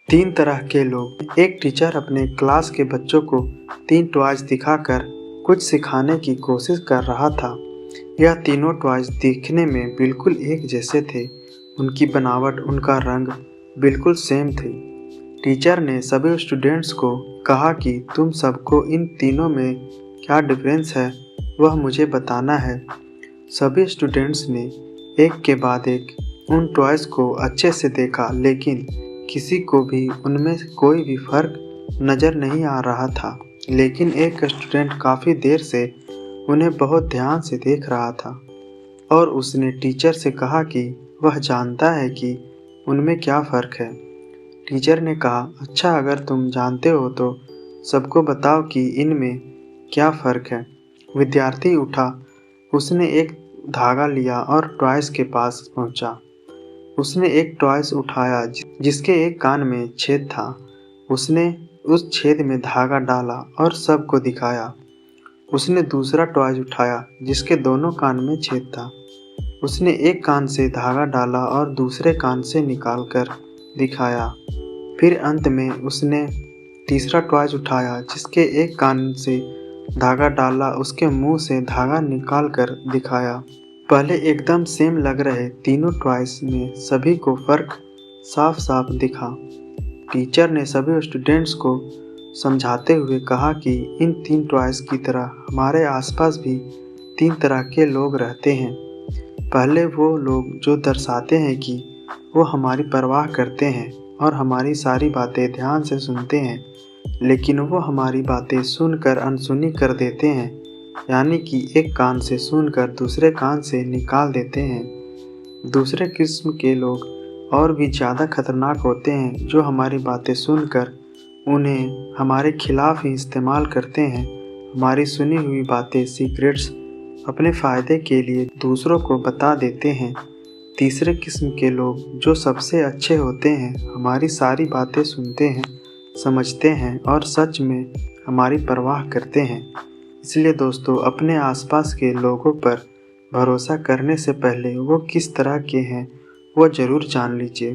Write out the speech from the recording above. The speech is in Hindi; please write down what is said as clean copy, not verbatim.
तीन तरह के लोग। एक टीचर अपने क्लास के बच्चों को 3 टॉयज दिखाकर कुछ सिखाने की कोशिश कर रहा था। यह तीनों टॉयज दिखने में बिल्कुल एक जैसे थे। उनकी बनावट, उनका रंग बिल्कुल सेम थी। टीचर ने सभी स्टूडेंट्स को कहा कि तुम सबको इन तीनों में क्या डिफरेंस है वह मुझे बताना है। सभी स्टूडेंट्स ने एक के बाद एक उन टॉयज को अच्छे से देखा, लेकिन किसी को भी उनमें कोई भी फर्क नज़र नहीं आ रहा था। लेकिन एक स्टूडेंट काफ़ी देर से उन्हें बहुत ध्यान से देख रहा था और उसने टीचर से कहा कि वह जानता है कि उनमें क्या फ़र्क है। टीचर ने कहा, अच्छा, अगर तुम जानते हो तो सबको बताओ कि इनमें क्या फ़र्क है। विद्यार्थी उठा, उसने एक धागा लिया और टॉयज के पास पहुंचा। उसने एक टॉयज उठाया जिसके एक कान में छेद था। उसने उस छेद में धागा डाला और सबको दिखाया। उसने दूसरा टॉयज उठाया जिसके दोनों कान में छेद था। उसने एक कान से धागा डाला और दूसरे कान से निकालकर दिखाया। फिर अंत में उसने तीसरा टॉयज उठाया जिसके एक कान से धागा डाला, उसके मुंह से धागा निकालकर दिखाया। पहले एकदम सेम लग रहे तीनों टॉयज में सभी को फर्क साफ साफ दिखा। टीचर ने सभी स्टूडेंट्स को समझाते हुए कहा कि इन 3 टॉयज की तरह हमारे आसपास भी 3 तरह के लोग रहते हैं। पहले वो लोग जो दर्शाते हैं कि वो हमारी परवाह करते हैं और हमारी सारी बातें ध्यान से सुनते हैं, लेकिन वो हमारी बातें सुनकर अनसुनी कर देते हैं, यानी कि एक कान से सुनकर दूसरे कान से निकाल देते हैं। दूसरे किस्म के लोग और भी ज़्यादा खतरनाक होते हैं, जो हमारी बातें सुनकर उन्हें हमारे खिलाफ ही इस्तेमाल करते हैं। हमारी सुनी हुई बातें, सीक्रेट्स अपने फ़ायदे के लिए दूसरों को बता देते हैं। तीसरे किस्म के लोग जो सबसे अच्छे होते हैं, हमारी सारी बातें सुनते हैं, समझते हैं और सच में हमारी परवाह करते हैं। इसलिए दोस्तों, अपने आसपास के लोगों पर भरोसा करने से पहले वो किस तरह के हैं वो ज़रूर जान लीजिए।